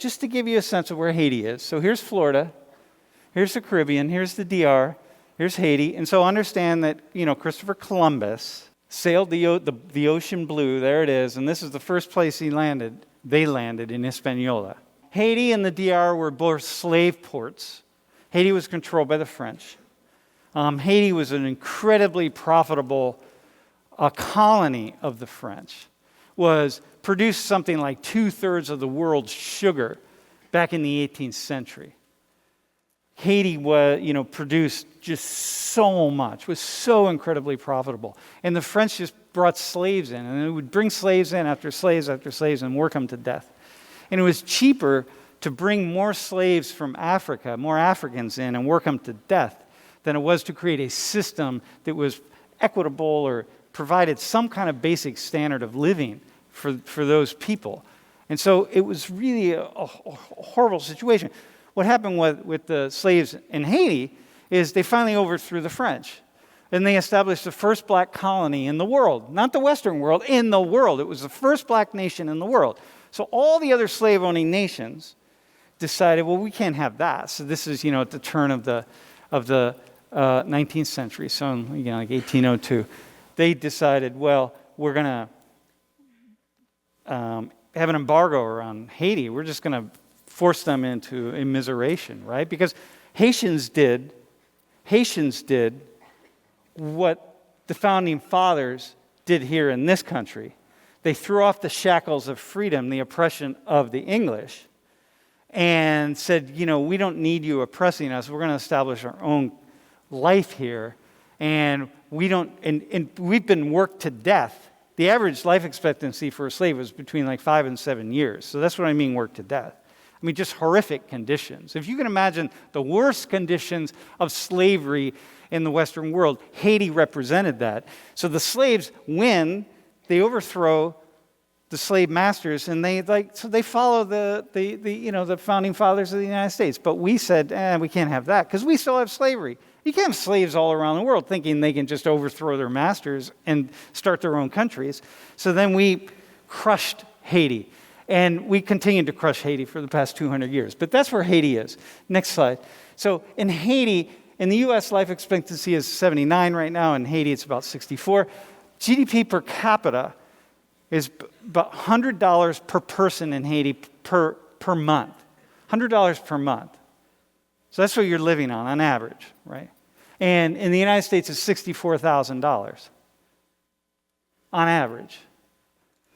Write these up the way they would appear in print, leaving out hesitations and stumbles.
just to give you a sense of where Haiti is. So here's Florida, here's the Caribbean, here's the DR, here's Haiti. And so understand that, Christopher Columbus sailed the ocean blue, there it is, and this is the first place they landed in Hispaniola. Haiti and the DR were both slave ports. Haiti was controlled by the French. Haiti was an incredibly profitable colony of the French. Produced something like 2/3 of the world's sugar back in the 18th century. Haiti produced just so much, was so incredibly profitable. And the French just brought slaves in, and they would bring slaves in after slaves, and work them to death. And it was cheaper to bring more slaves from Africa, more Africans in, and work them to death than it was to create a system that was equitable or provided some kind of basic standard of living for those people. And so it was really a horrible situation. What happened with the slaves in Haiti is they finally overthrew the French. And they established the first black colony in the world. Not the Western world, in the world. It was the first black nation in the world. So all the other slave-owning nations decided, well, we can't have that. So this is, at the turn of the 19th century, so like 1802. They decided, well, we're going to have an embargo around Haiti. We're just going to force them into immiseration, right? Because Haitians did what the founding fathers did here in this country. They threw off the shackles of freedom, the oppression of the English, and said, we don't need you oppressing us. We're going to establish our own life here, and we've been worked to death. The average life expectancy for a slave was between like 5 and 7 years. So that's what I mean, worked to death. I mean, just horrific conditions. If you can imagine the worst conditions of slavery in the Western world, Haiti represented that. So the slaves win, they overthrow the slave masters, and they follow the founding fathers of the United States. But we said, we can't have that because we still have slavery. You can't have slaves all around the world thinking they can just overthrow their masters and start their own countries. So then we crushed Haiti. And we continued to crush Haiti for the past 200 years. But that's where Haiti is. Next slide. So in Haiti, in the U.S., life expectancy is 79 right now. In Haiti, it's about 64. GDP per capita is about $100 per person in Haiti per month. $100 per month. So that's what you're living on average, right? And in the United States, it's $64,000 on average.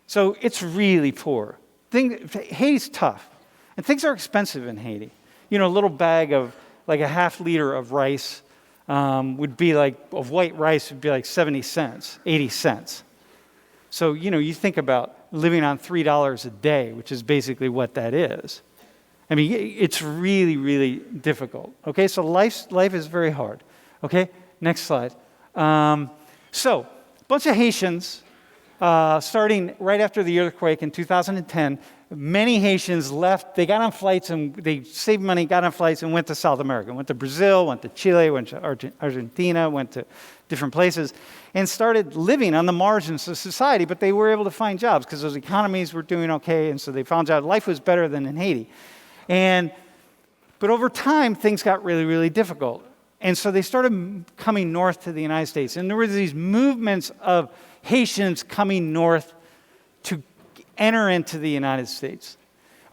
So it's really poor. Haiti's tough. And things are expensive in Haiti. A little bag of like a half liter of rice of white rice would be like 70 cents, 80 cents. So, you think about living on $3 a day, which is basically what that is. I mean, it's really, really difficult. Okay, so life is very hard. Okay, next slide. So, a bunch of Haitians, starting right after the earthquake in 2010, many Haitians left. They got on flights and they saved money, got on flights and went to South America. Went to Brazil, went to Chile, went to Argentina, went to different places, and started living on the margins of society, but they were able to find jobs because those economies were doing okay, and so they found jobs. Life was better than in Haiti. But over time, things got really, really difficult. And so they started coming north to the United States. And there were these movements of Haitians coming north to enter into the United States.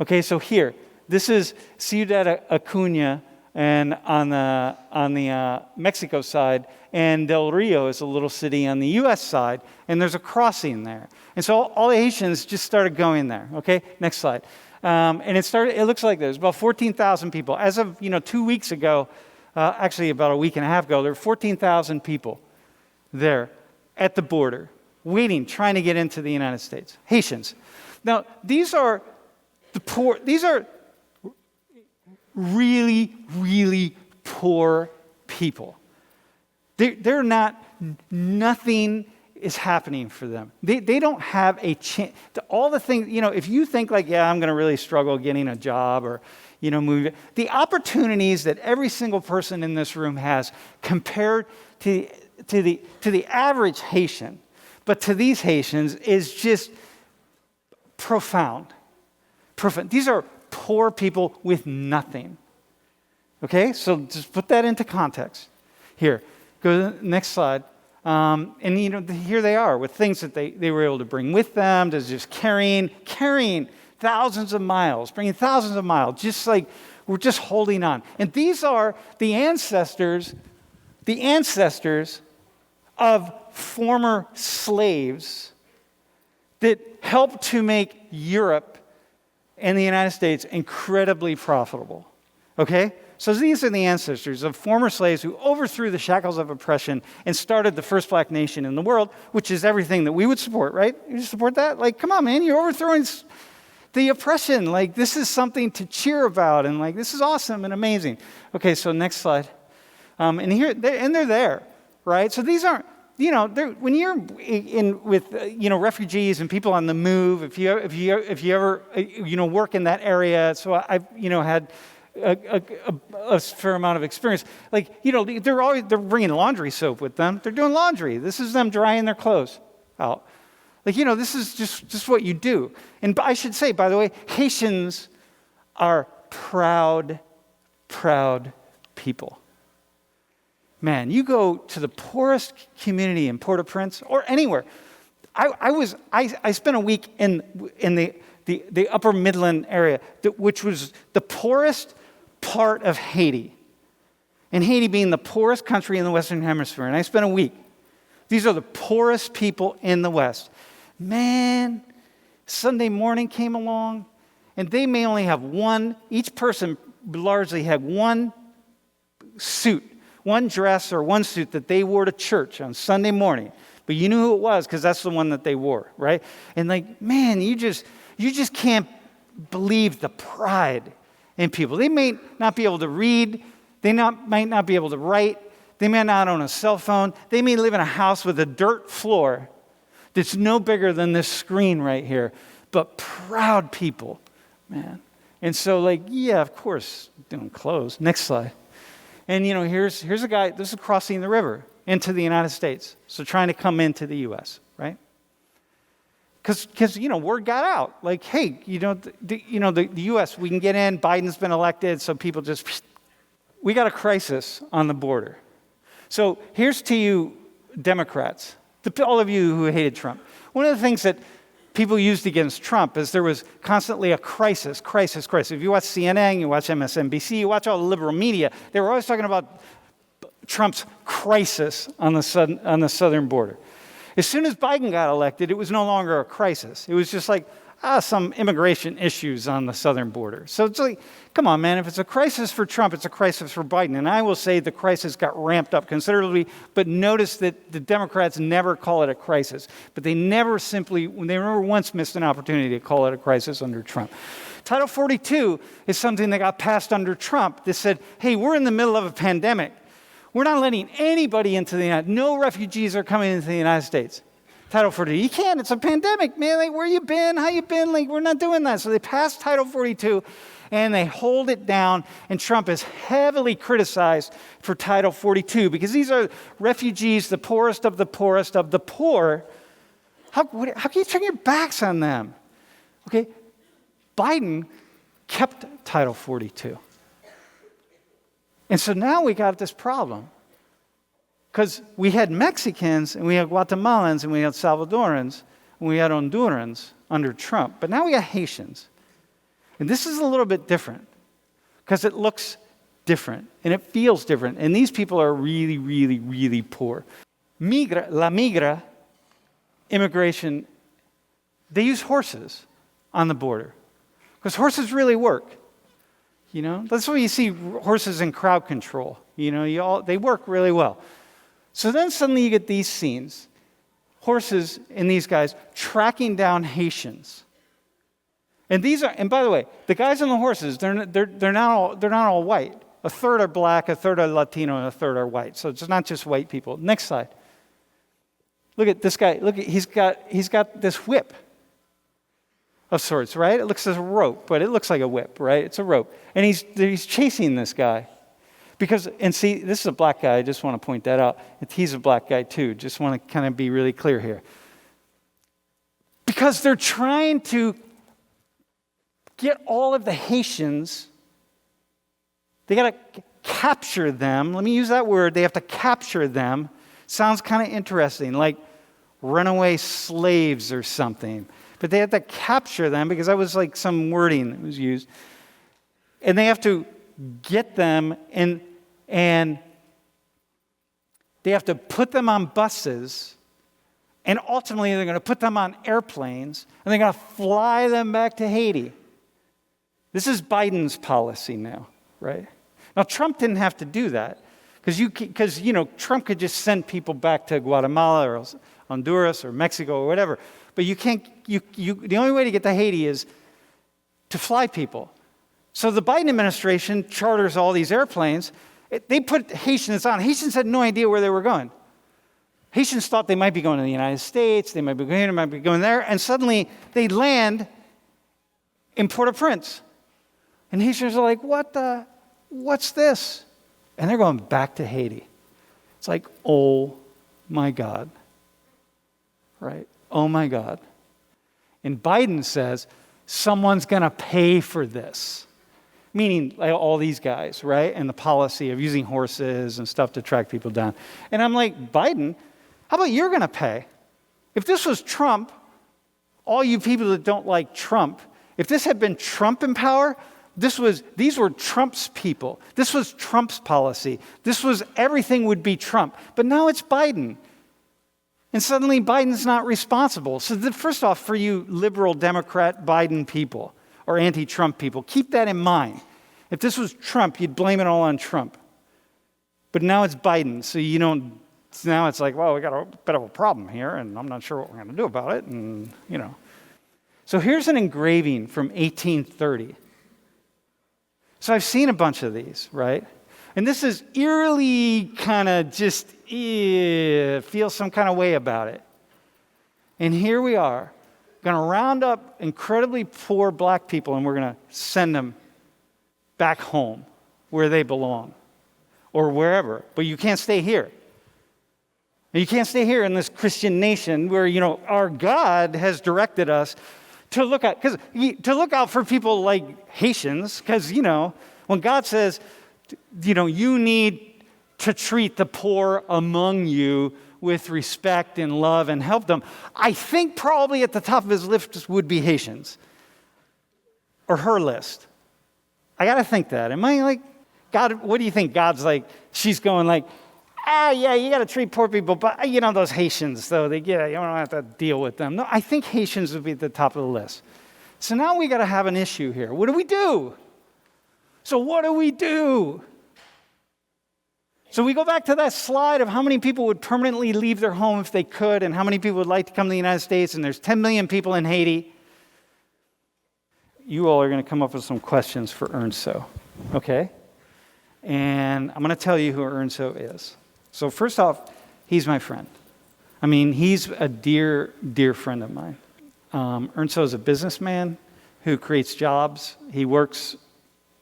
Okay, so here, this is Ciudad Acuña and on the Mexico side, and Del Rio is a little city on the U.S. side, and there's a crossing there. And so all the Haitians just started going there. Okay, next slide. And it looks like there's about 14,000 people. As of 2 weeks ago, actually about a week and a half ago, there were 14,000 people there at the border, waiting, trying to get into the United States. Haitians. Now, these are the poor, these are really, really poor people. They're not, nothing is happening for them. They don't have a chance. All the things, if you think like, I'm going to really struggle getting a job or, moving, the opportunities that every single person in this room has compared to the average Haitian, but to these Haitians is just profound. These are poor people with nothing. Okay, so just put that into context. Here, go to the next slide. And here they are with things that they were able to bring with them, to just carrying thousands of miles, bringing thousands of miles, just like we're just holding on. And these are the ancestors of former slaves that helped to make Europe and the United States incredibly profitable. Okay? So these are the ancestors of former slaves who overthrew the shackles of oppression and started the first black nation in the world, which is everything that we would support, right? You support that? Like, come on, man, you're overthrowing the oppression. Like, this is something to cheer about, and like, this is awesome and amazing. Okay, so next slide. And they're there, right? So these aren't, when you're in with refugees and people on the move, if you ever work in that area. So I've had a fair amount of experience. Like, they're bringing laundry soap with them. They're doing laundry. This is them drying their clothes out. Like, this is just what you do. And I should say, by the way, Haitians are proud people. Man, you go to the poorest community in Port-au-Prince or anywhere. I spent a week in the Upper Midland area, which was the poorest part of Haiti. And Haiti being the poorest country in the Western Hemisphere. And I spent a week. These are the poorest people in the West. Man, Sunday morning came along, and they may only have each person largely had one suit, one dress or one suit that they wore to church on Sunday morning. But you knew who it was because that's the one that they wore, right? And like, man, you just can't believe the pride in people. They may not be able to read. They might not be able to write. They may not own a cell phone. They may live in a house with a dirt floor that's no bigger than this screen right here. But proud people, man. And so, like, yeah, of course, doing clothes. Next slide. And, here's a guy, this is crossing the river into the United States. So trying to come into the U.S., right? Because word got out. Like, hey, the U.S., we can get in. Biden's been elected, so people we got a crisis on the border. So here's to you, Democrats, all of you who hated Trump. One of the things that people used against Trump is there was constantly a crisis. If you watch CNN, you watch MSNBC, you watch all the liberal media, they were always talking about Trump's crisis on the southern border. As soon as Biden got elected, it was no longer a crisis. It was just like, some immigration issues on the southern border. So it's like, come on, man, if it's a crisis for Trump, it's a crisis for Biden. And I will say the crisis got ramped up considerably, but notice that the Democrats never call it a crisis. But they never once missed an opportunity to call it a crisis under Trump. Title 42 is something that got passed under Trump that said, hey, we're in the middle of a pandemic. We're not letting anybody into the United States. No refugees are coming into the United States. Title 42. You can't. It's a pandemic, man. Like, where you been? How you been? Like, we're not doing that. So they passed Title 42, and they hold it down. And Trump is heavily criticized for Title 42 because these are refugees, the poorest of the poorest of the poor. How can you turn your backs on them? Okay, Biden kept Title 42. And so now we got this problem. Because we had Mexicans, and we had Guatemalans, and we had Salvadorans, and we had Hondurans under Trump. But now we got Haitians. And this is a little bit different. Because it looks different, and it feels different. And these people are really, really, really poor. La migra, immigration, they use horses on the border. Because horses really work. That's why you see horses in crowd control. They work really well. So then suddenly you get these scenes, horses and these guys tracking down Haitians. And by the way, the guys on the horses, they're not all white. A third are black, a third are Latino, and a third are white. So it's not just white people. Next slide. Look at this guy. He's got this whip of sorts, right? It looks like a rope, but it looks like a whip, right? It's a rope. And he's chasing this guy. This is a black guy. I just want to point that out. He's a black guy too. Just want to kind of be really clear here. Because they're trying to get all of the Haitians. They got to capture them. Let me use that word. They have to capture them. Sounds kind of interesting, like runaway slaves or something. But they have to capture them because that was like some wording that was used. And they have to get them and they have to put them on buses. And ultimately, they're going to put them on airplanes. And they're going to fly them back to Haiti. This is Biden's policy now, right? Now, Trump didn't have to do that because Trump could just send people back to Guatemala or Honduras or Mexico or whatever. But you can't. The only way to get to Haiti is to fly people. So the Biden administration charters all these airplanes. They put Haitians on. Haitians had no idea where they were going. Haitians thought they might be going to the United States. They might be going here, they might be going there. And suddenly they land in Port-au-Prince. And Haitians are like, what's this? And they're going back to Haiti. It's like, oh my God. Right? Oh my God. And Biden says, someone's going to pay for this. Meaning like, all these guys, right? And the policy of using horses and stuff to track people down. And I'm like, Biden, how about you're going to pay? If this was Trump, all you people that don't like Trump, if this had been Trump in power, these were Trump's people. This was Trump's policy. Everything would be Trump. But now it's Biden. And suddenly Biden's not responsible. So first off, for you liberal Democrat Biden people or anti-Trump people, keep that in mind. If this was Trump, you'd blame it all on Trump. But now it's Biden, so you don't. Now it's like, well, we got a bit of a problem here, and I'm not sure what we're going to do about it, and So here's an engraving from 1830. So I've seen a bunch of these, right? And this is eerily kind of just feel some kind of way about it. And here we are, going to round up incredibly poor black people, and we're going to send them back home where they belong or wherever. But you can't stay here. You can't stay here in this Christian nation where, our God has directed us to look out for people like Haitians, because, when God says, you need to treat the poor among you with respect and love and help them, I think probably at the top of his list would be Haitians or her list. I got to think that. Am I like, God, what do you think? God's like, she's going like, yeah, you got to treat poor people, but those Haitians, though, you don't have to deal with them. No, I think Haitians would be at the top of the list. So now we got to have an issue here. What do we do? So what do we do? So we go back to that slide of how many people would permanently leave their home if they could, and how many people would like to come to the United States, and there's 10 million people in Haiti. You all are going to come up with some questions for Ernso, okay? And I'm going to tell you who Ernso is. So first off, he's my friend. I mean, he's a dear, dear friend of mine. Ernso is a businessman who creates jobs. He works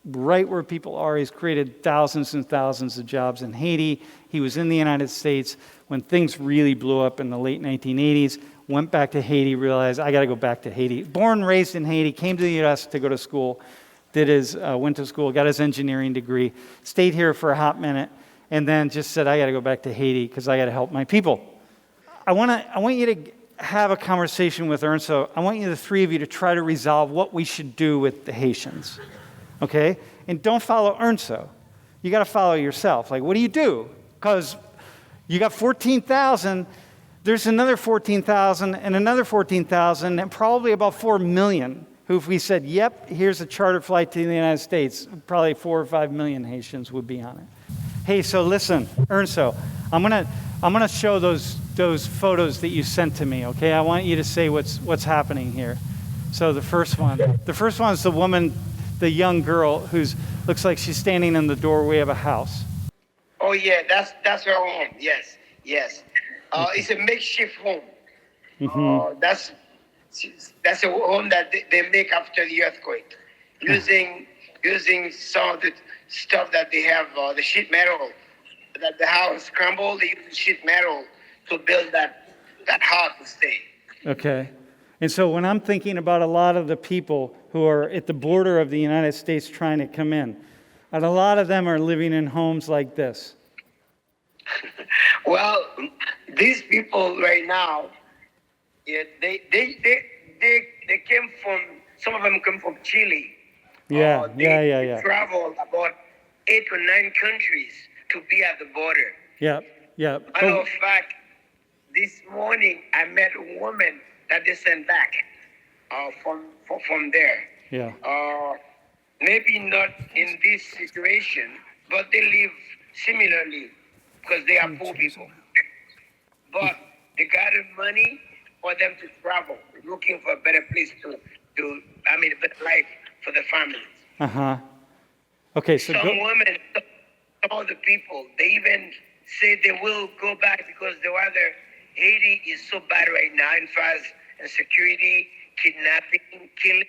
right where people are. He's created thousands and thousands of jobs in Haiti. He was in the United States when things really blew up in the late 1980s, went back to Haiti, realized, I got to go back to Haiti. Born and raised in Haiti, came to the U.S. to go to school, went to school, got his engineering degree, stayed here for a hot minute, and then just said, I got to go back to Haiti because I got to help my people. I want you to have a conversation with Ernso. I want you, the three of you, to try to resolve what we should do with the Haitians, okay? And don't follow Ernso. You got to follow yourself. Like, what do you do? Because you got 14,000, there's another 14,000 and another 14,000 and probably about 4 million who, if we said, yep, here's a charter flight to the United States, probably 4 or 5 million Haitians would be on it. Hey, so listen, Ernso, I'm gonna show those photos that you sent to me, okay? I want you to say what's happening here. So the first one is the woman, the young girl who's looks like she's standing in the doorway of a house. Oh yeah, that's her home. Yes. It's a makeshift home. Mm-hmm. That's a home that they make after the earthquake, using some of the stuff that they have, the sheet metal that the house crumbled. They use sheet metal to build that house to stay. Okay. And so when I'm thinking about a lot of the people who are at the border of the United States trying to come in, and a lot of them are living in homes like this. Well, these people right now, yeah, they came from, some of them come from Chile. They traveled about 8 or 9 countries to be at the border. Yep. Matter of fact, this morning I met a woman that they sent back from there. Yeah. Maybe not in this situation, but they live similarly because they are poor people. But they got the money for them to travel, looking for a better place a better life for the families. Okay, so some women, some of the people, they even say they will go back because the weather, Haiti is so bad right now as far as insecurity, kidnapping, killing.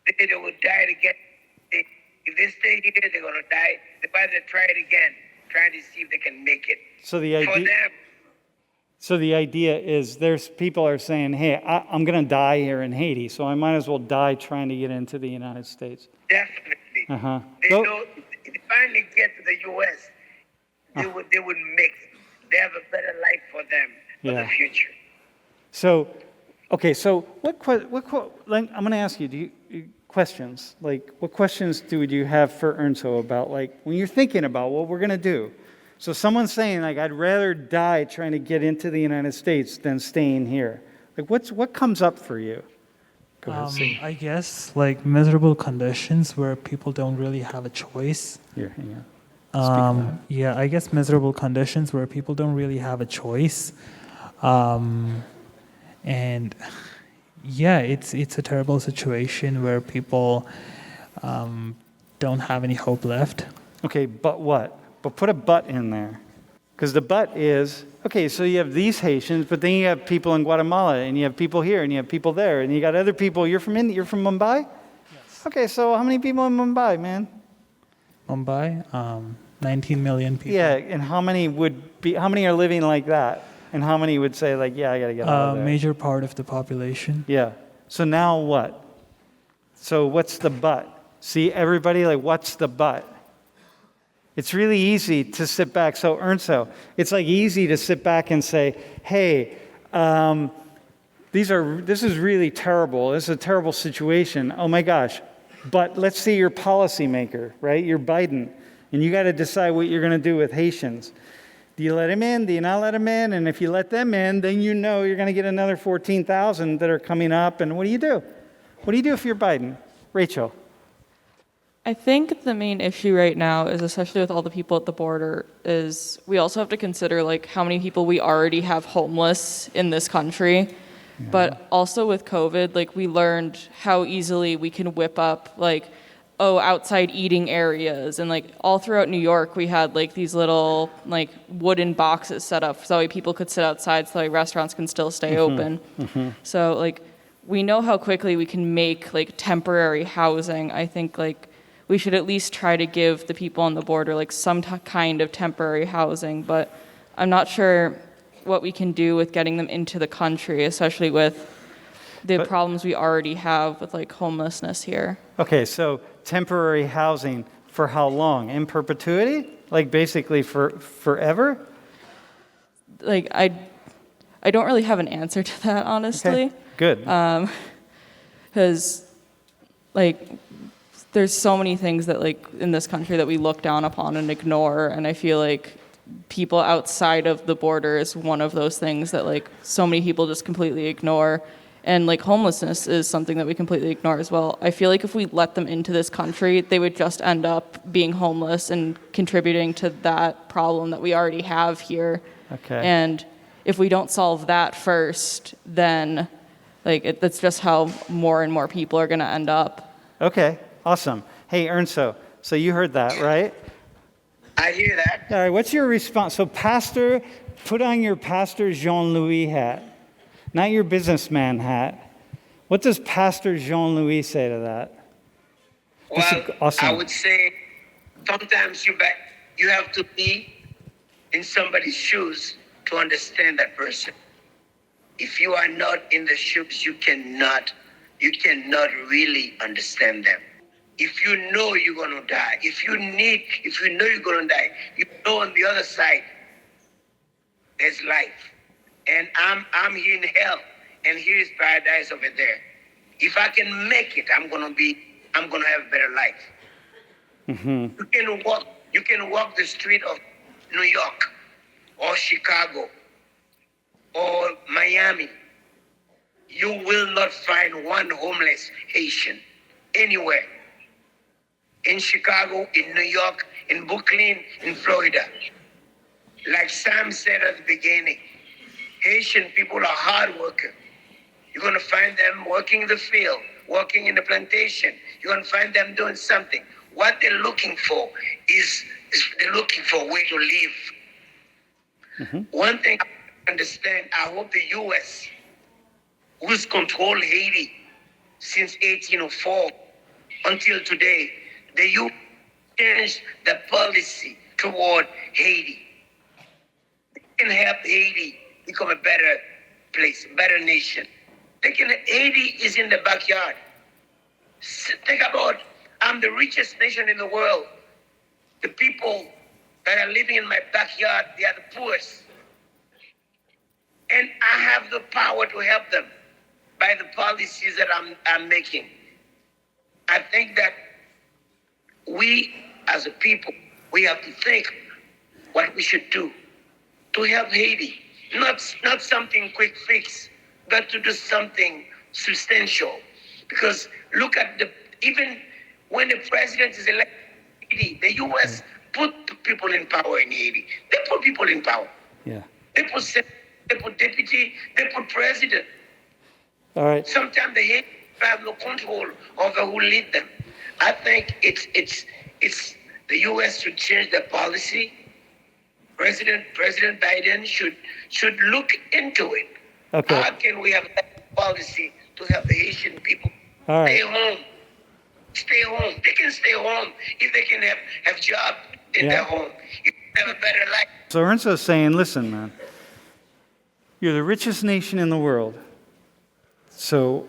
They will die again. If they stay here, they're going to die. They better try it again, trying to see if they can make it. So the idea is there's people are saying, hey, I'm going to die here in Haiti, so I might as well die trying to get into the United States. Definitely. They know if they finally get to the U.S., they would make it. They have a better life for them for the future. So, okay, so I'm going to ask you, questions. Like, what questions do you have for Ernso about, like, when you're thinking about what we're going to do? So someone's saying, like, I'd rather die trying to get into the United States than staying here. Like, what comes up for you? Go ahead, see. I guess, like, miserable conditions where people don't really have a choice. Here, hang on. Yeah, I guess miserable conditions where people don't really have a choice. And yeah, it's a terrible situation where people don't have any hope left. Okay, but what? But put a but in there. Because the but is, okay, so you have these Haitians, but then you have people in Guatemala, and you have people here, and you have people there, and you got other people. You're from India, you're from Mumbai? Yes. Okay, so how many people in Mumbai, man? Mumbai, 19 million people. Yeah, and how many are living like that? And how many would say, like, yeah, I got to get out of there? Major part of the population. Yeah. So now what? So what's the but? See, everybody, like, what's the but? It's really easy to sit back. So, Ernso, it's like easy to sit back and say, hey, this is really terrible. This is a terrible situation. Oh my gosh. But let's see your policymaker, right? You're Biden. And you got to decide what you're going to do with Haitians. Do you let him in? Do you not let him in? And if you let them in, then you know you're going to get another 14,000 that are coming up. And what do you do? What do you do if you're Biden? Rachel. I think the main issue right now is, especially with all the people at the border, is we also have to consider like how many people we already have homeless in this country. Yeah. But also with COVID, like we learned how easily we can whip up like, outside eating areas. And like all throughout New York, we had like these little like wooden boxes set up so that people could sit outside so like restaurants can still stay open. So like we know how quickly we can make like temporary housing. I think like we should at least try to give the people on the border like some kind of temporary housing, but I'm not sure what we can do with getting them into the country, especially with the problems we already have with like homelessness here. Okay, so temporary housing for how long? In perpetuity? Like basically for forever? Like I don't really have an answer to that, honestly. Okay, good. Because like there's so many things that like in this country that we look down upon and ignore, and I feel like people outside of the border is one of those things that like so many people just completely ignore. And like homelessness is something that we completely ignore as well. I feel like if we let them into this country, they would just end up being homeless and contributing to that problem that we already have here. Okay. And if we don't solve that first, then like that's just how more and more people are going to end up. Okay, awesome. Hey, Ernso, so you heard that, right? I hear that. All right, what's your response? So pastor, put on your Pastor Jean-Louis hat. Not your businessman hat. What does Pastor Jean-Louis say to that? Well, awesome. I would say sometimes you have to be in somebody's shoes to understand that person. if you are not in the shoes, you cannot really understand them. If you know you're gonna die, if you know you're gonna die, you know on the other side there's life. And I'm here in hell, and here is paradise over there. If I can make it, I'm gonna have a better life. You can walk the street of New York or Chicago or Miami. You will not find one homeless Haitian anywhere. In Chicago, in New York, in Brooklyn, in Florida. Like Sam said at the beginning, Haitian people are hard workers. You're going to find them working in the field, working in the plantation. You're going to find them doing something. What they're looking for is they're looking for a way to live. One thing I understand, I hope the U.S., who's controlled Haiti since 1804 until today, the U.S. changed the policy toward Haiti. They can help Haiti become a better place, a better nation. Haiti is in the backyard. Think about, I'm the richest nation in the world. The people that are living in my backyard, they are the poorest. And I have the power to help them by the policies that I'm making. I think that we, as a people, we have to think what we should do to help Haiti. Not something quick fix, but to do something substantial. Because look at even when the president is elected in Haiti, the U.S. put people in power in Haiti. They put people in power. Yeah. They put senator, they put deputy, they put president. All right. Sometimes the Haitians have no control over who lead them. I think it's the U.S. should change their policy. President Biden should look into it. Okay. How can we have a policy to help the Haitian people All right. stay home? Stay home. They can stay home if they can have job in their home. You can have a better life. So Ernsto's saying, listen, man, you're the richest nation in the world. So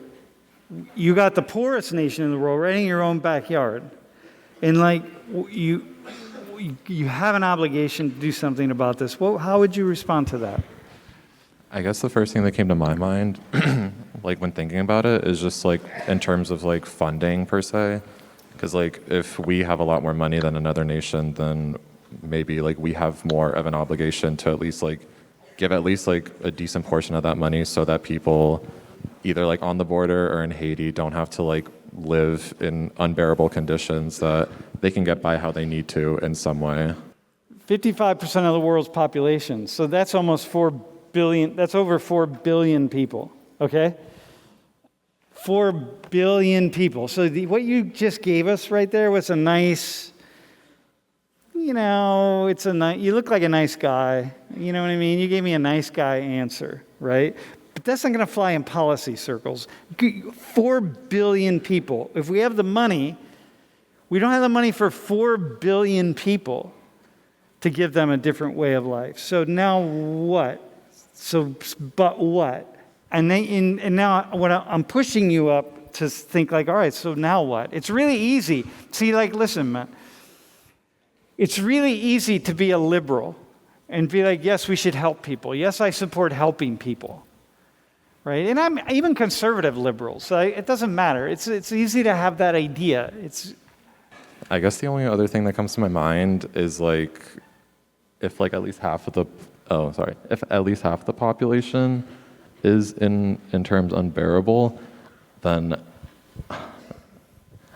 you got the poorest nation in the world right in your own backyard. And like you have an obligation to do something about this. Well, how would you respond to that? I guess the first thing that came to my mind, like when thinking about it, is just like in terms of like funding per se. Because like if we have a lot more money than another nation, then maybe like we have more of an obligation to at least like give at least like a decent portion of that money so that people either like on the border or in Haiti don't have to like live in unbearable conditions, that they can get by how they need to in some way. 55% of the world's population. So that's almost 4 billion. That's over 4 billion people. Okay? 4 billion people. So what you just gave us right there was a nice, you look like a nice guy. You know what I mean? You gave me a nice guy answer, right? But that's not going to fly in policy circles. 4 billion people. If we have the money, we don't have the money for 4 billion people to give them a different way of life. So now what? But what? And now what I'm pushing you up to think like, all right, so now what? It's really easy. See, like, listen, man. It's really easy to be a liberal and be like, yes, we should help people. Yes, I support helping people. Right? And I'm even conservative liberals. So it doesn't matter. It's easy to have that idea. I guess the only other thing that comes to my mind is like if at least half the population is in terms unbearable, then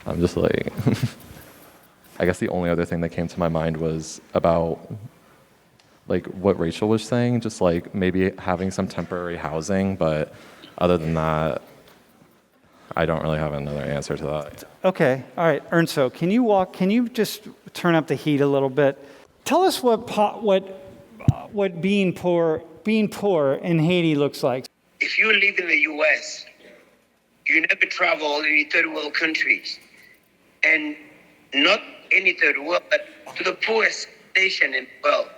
I'm just like I guess the only other thing that came to my mind was about like what Rachel was saying, just like maybe having some temporary housing, but other than that, I don't really have another answer to that. Okay, all right, Ernsto, can you just turn up the heat a little bit? Tell us what being poor in Haiti looks like. If you live in the U.S., you never travel in any third world countries, and not any third world, but to the poorest nation in the world.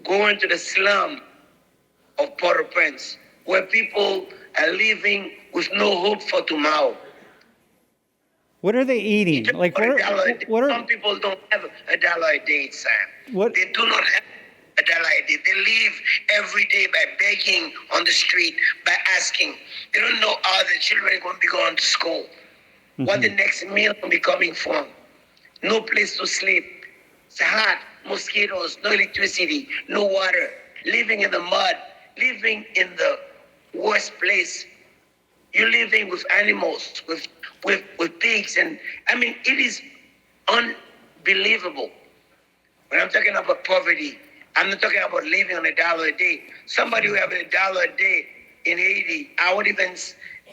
Go into the slum of Port-au-Prince, where people are living with no hope for tomorrow. What are they eating? Just Like, for a dollar a day. what are, Some people don't have a dollar a day, Sam. What- They do not have a dollar a day. They live every day by begging on the street, by asking. They don't know how the children are going to be going to school, what the next meal will be coming from. No place to sleep. It's hot, mosquitoes, no electricity, no water, living in the mud, living in the worst place. You're living with animals, with pigs, and I mean, it is unbelievable. When I'm talking about poverty, I'm not talking about living on a dollar a day. Somebody who have a dollar a day in Haiti, I would even,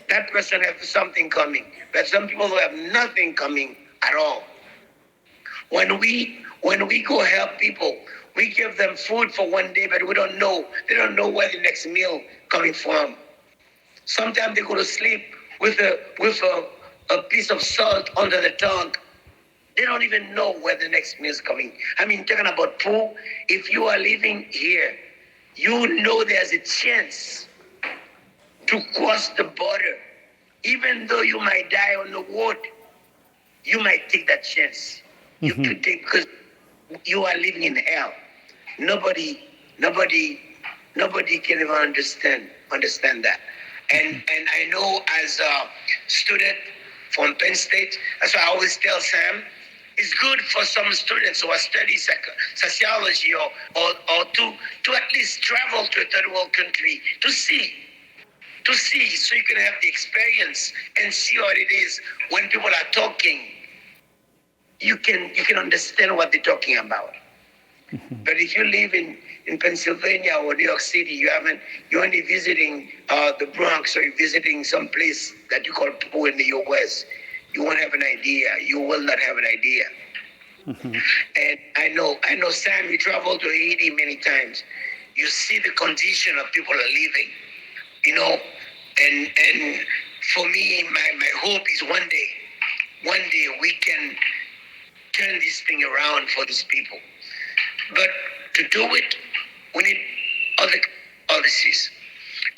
that person have something coming. But some people who have nothing coming at all. When we go help people, we give them food for one day, but we don't know. They don't know where the next meal coming from. Sometimes they go to sleep with a piece of salt under the tongue. They don't even know where the next meal is coming. I mean, talking about poor, if you are living here, you know there's a chance to cross the border. Even though you might die on the road, you might take that chance. You could take, because you are living in hell. Nobody can even understand that. And I know as a student from Penn State, that's why I always tell Sam, it's good for some students who are studying sociology or to at least travel to a third world country to see, so you can have the experience and see what it is when people are talking. You can understand what they're talking about. But if you live in Pennsylvania or New York City, you're only visiting the Bronx, or you're visiting some place that you call poor in the US, you won't have an idea. You will not have an idea. And I know, Sam, you travel to Haiti many times. You see the condition of people are living, and for me, my hope is one day we can turn this thing around for these people. But to do it, we need other policies.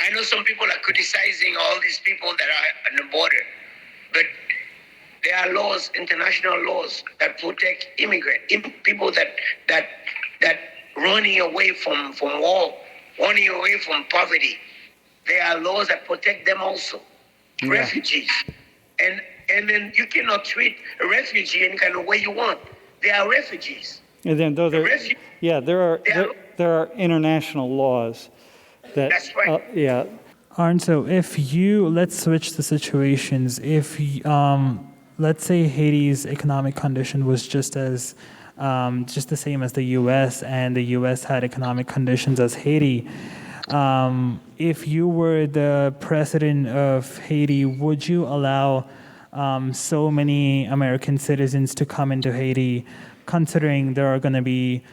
I know some people are criticizing all these people that are on the border, but there are laws, international laws, that protect people that running away from war, running away from poverty. There are laws that protect them also. Yeah. Refugees. And then you cannot treat a refugee any kind of way you want. They are refugees. And then there are international laws that. That's right. Yeah. Arn, so let's switch the situations. If let's say Haiti's economic condition was just the same as the U.S., and the U.S. had economic conditions as Haiti. If you were the president of Haiti, would you allow so many American citizens to come into Haiti, considering there are going to be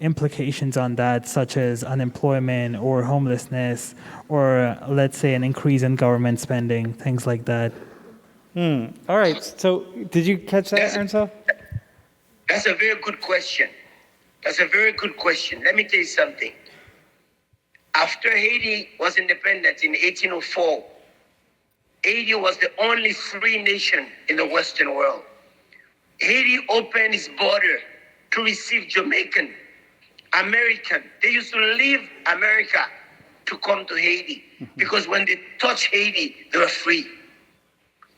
implications on that, such as unemployment or homelessness, or let's say an increase in government spending, things like that? All right. So did you catch that, Ernst? That's a very good question. Let me tell you something. After Haiti was independent in 1804, Haiti was the only free nation in the Western world. Haiti opened its border to receive Jamaican, American. They used to leave America to come to Haiti because when they touched Haiti, they were free.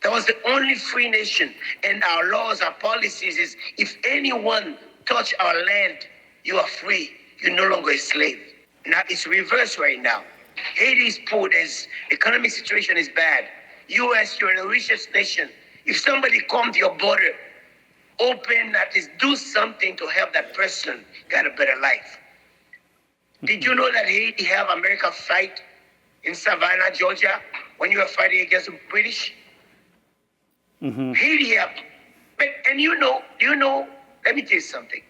That was the only free nation. And our laws, our policies is, if anyone touch our land, you are free. You're no longer a slave. Now it's reversed right now. Haiti is poor. There's economic situation is bad. US, you're the richest nation. If somebody come to your border, open that is, do something to help that person get a better life. Did you know that Haiti have America fight in Savannah, Georgia, when you were fighting against the British? Haiti have, but do you know, let me tell you something.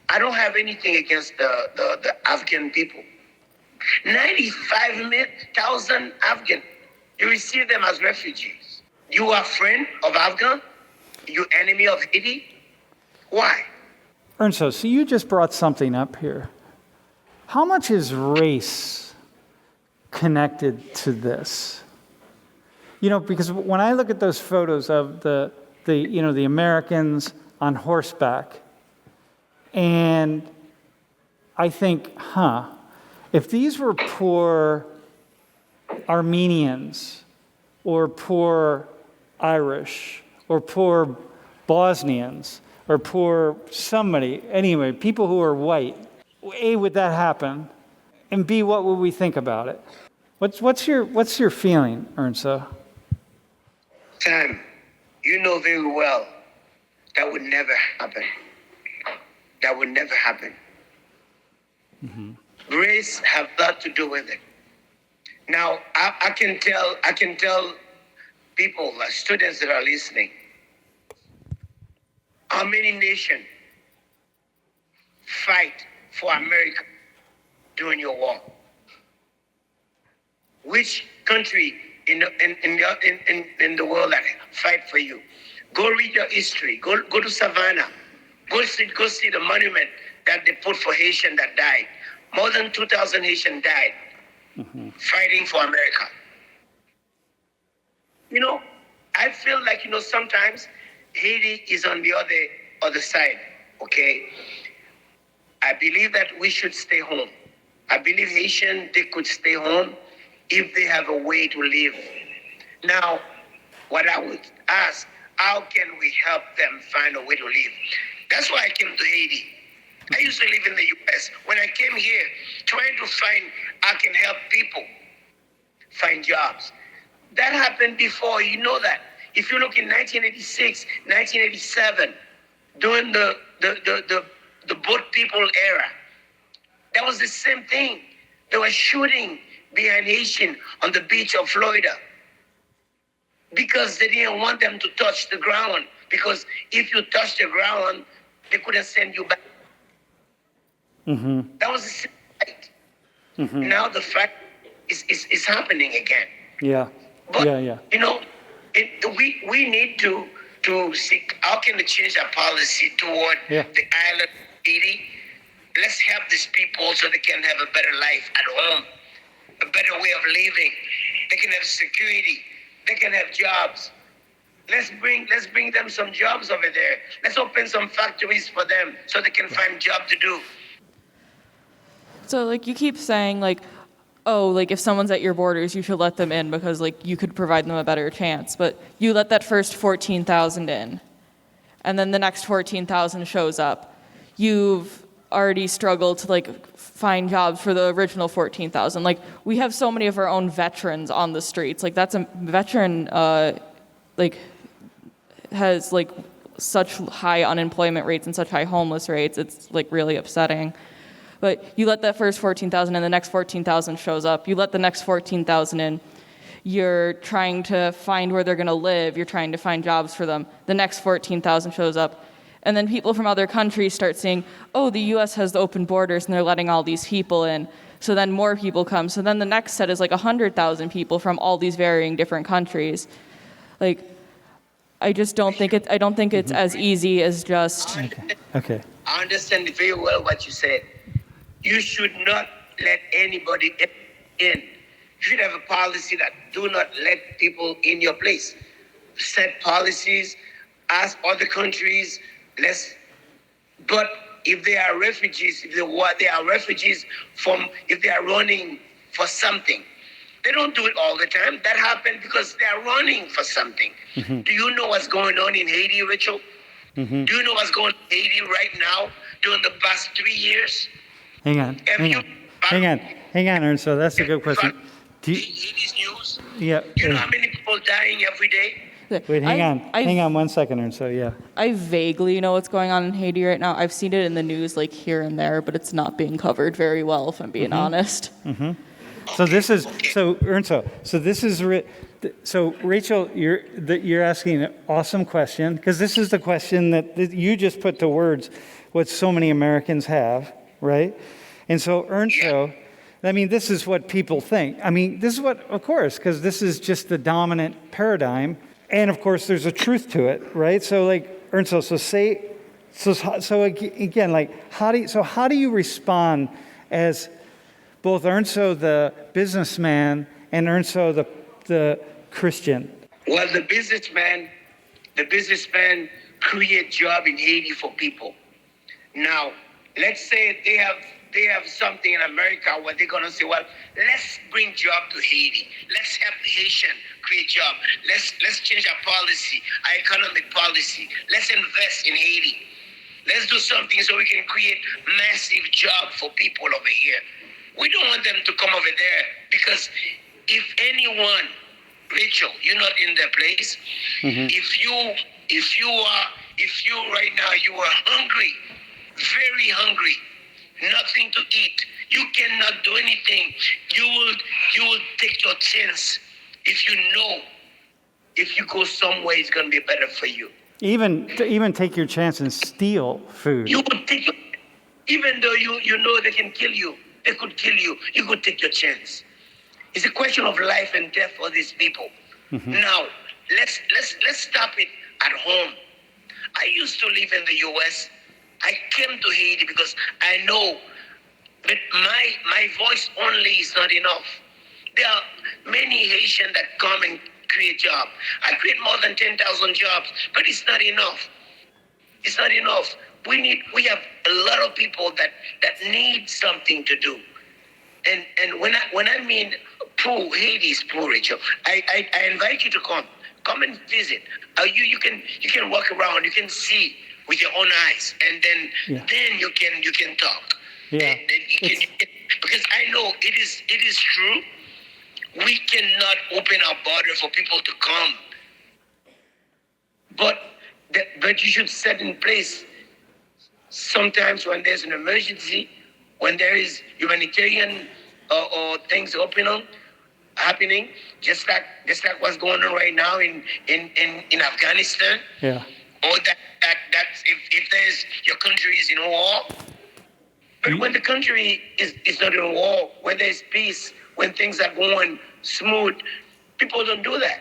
I don't have anything against the Afghan people. 95,000 Afghan, you receive them as refugees. You are friend of Afghan? You enemy of Haiti? Why? Ernst, so you just brought something up here. How much is race connected to this. Because when I look at those photos of the Americans on horseback, and I think, if these were poor Armenians or poor Irish or poor Bosnians or poor somebody, anyway, people who are white, A, would that happen? And B, what would we think about it? What's your feeling, Ernso? Sam, you know very well that would never happen. That would never happen. Race have a lot to do with it. Now, I can tell people, students that are listening, how many nations fight for America during your war? Which country in the world that fight for you? Go read your history. Go to Savannah. Go see the monument that they put for Haitian that died. More than 2,000 Haitians died fighting for America. I feel like, sometimes Haiti is on the other side, okay? I believe that we should stay home. I believe Haitian, they could stay home if they have a way to live. Now, what I would ask, how can we help them find a way to live? That's why I came to Haiti. I used to live in the US. When I came here, trying to find how I can help people find jobs. That happened before, you know that. If you look in 1986, 1987, during the boat people era, that was the same thing. They were shooting behind Haitian on the beach of Florida because they didn't want them to touch the ground. Because if you touch the ground, they couldn't send you back. That was the same fight. Now the fact is happening again. Yeah. But, yeah. We need to see how can we change our policy toward the island of Haiti. Let's help these people so they can have a better life at home, a better way of living. They can have security. They can have jobs. Let's bring them some jobs over there. Let's open some factories for them so they can find job to do. So, you keep saying, if someone's at your borders, you should let them in because, you could provide them a better chance. But you let that first 14,000 in, and then the next 14,000 shows up. You've already struggled to, find jobs for the original 14,000. We have so many of our own veterans on the streets. That's a veteran, has, such high unemployment rates and such high homeless rates. It's, really upsetting. But you let that first 14,000 and the next 14,000 shows up. You let the next 14,000 in. You're trying to find where they're going to live. You're trying to find jobs for them. The next 14,000 shows up. And then people from other countries start saying, the U.S. has the open borders and they're letting all these people in. So then more people come. So then the next set is 100,000 people from all these varying different countries. I just don't think it's as easy as just... Okay. I understand very well what you said. You should not let anybody in. You should have a policy that do not let people in your place. Set policies, ask other countries, but if they are refugees, if they are running for something, they don't do it all the time. That happened because they are running for something. Do you know what's going on in Haiti, Rachel? Do you know what's going on in Haiti right now during the past 3 years? Hang on, Ernst. So that's a good question. Haiti's news? Yeah. Do you know how many people dying every day? Wait, hang on 1 second, Ernst. So yeah. I vaguely know what's going on in Haiti right now. I've seen it in the news here and there, but it's not being covered very well, if I'm being honest. So this is Ernst. So Rachel, you're asking an awesome question because this is the question that you just put to words what so many Americans have, right? And so Ernst, this is what people think. This is what, of course, because this is just the dominant paradigm, and of course there's a truth to it, right? So Ernst, how do you respond as both Ernso the businessman and Ernso the Christian? Well, the businessman create job in Haiti for people. Now, let's say they have something in America where they're gonna say, well, let's bring job to Haiti. Let's help the Haitian create job. Let's change our policy, our economic policy. Let's invest in Haiti. Let's do something so we can create massive job for people over here. We don't want them to come over there because if anyone, Rachel, you're not in their place. Mm-hmm. If you right now you are hungry, very hungry, nothing to eat, you cannot do anything. You will take your chance if you know if you go somewhere it's gonna be better for you. Even take your chance and steal food. You would take even though you know they can kill you, they could kill you. You could take your chance. It's a question of life and death for these people. Mm-hmm. Now, let's stop it at home. I used to live in the US. I came to Haiti because I know that my voice only is not enough. There are many Haitians that come and create jobs. I create more than 10,000 jobs, but it's not enough. It's not enough. We have a lot of people that need something to do. And when I mean poor, Haiti is poor, Rachel. I invite you to come and visit. You can walk around, you can see with your own eyes, and then you can talk. Yeah. And because I know it is true. We cannot open our border for people to come, but you should set in place. Sometimes when there's an emergency, when there is humanitarian or things happening, just like what's going on right now in Afghanistan. Yeah. Or that if there's your country is in war. But when the country is not in war, when there's peace, when things are going smooth, people don't do that.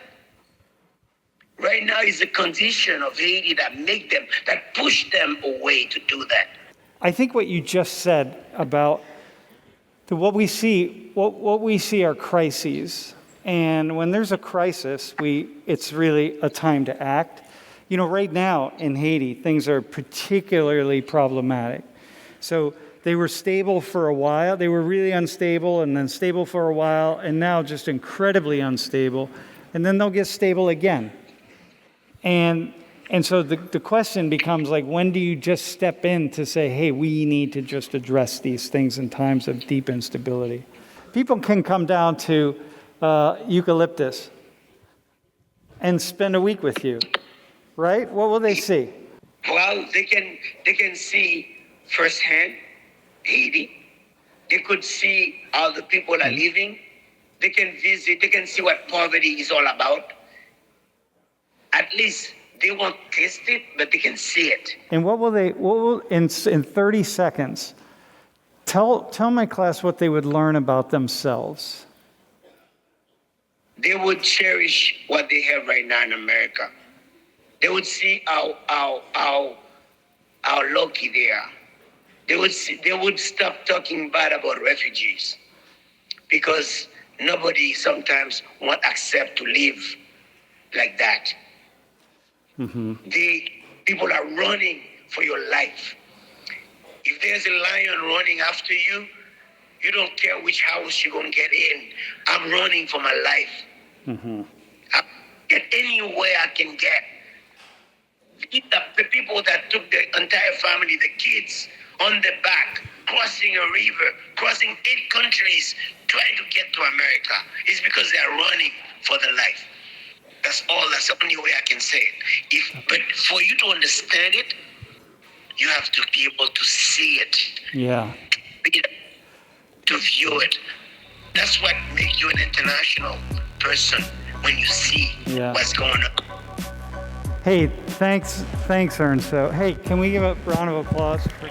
Right now is the condition of Haiti that push them away to do that. I think what you just said about what we see are crises. And when there's a crisis, it's really a time to act. You know, right now in Haiti, things are particularly problematic. So they were stable for a while. They were really unstable and then stable for a while, and now just incredibly unstable. And then they'll get stable again. And so the question becomes like, when do you just step in to say, hey, we need to just address these things in times of deep instability? People can come down to eucalyptus and spend a week with you, right? What will they see? Well, they can see firsthand Haiti. They could see how the people are living. They can visit. They can see what poverty is all about. At least they won't taste it, but they can see it. And what will in 30 seconds, tell my class what they would learn about themselves. They would cherish what they have right now in America. They would see how lucky they are. They would stop talking bad about refugees because nobody sometimes won't accept to live like that. Mm-hmm. People are running for your life. If there's a lion running after you, you don't care which house you're going to get in. I'm running for my life. Mm-hmm. I get anywhere I can get. The people that took the entire family, the kids, on the back, crossing a river, crossing 8 countries, trying to get to America, is because they are running for their life. That's all. That's the only way I can say it. But for you to understand it, you have to be able to see it. Yeah. To view it. That's what makes you an international person, when you see what's going on. Hey, thanks, Ernst. So, hey, can we give a round of applause for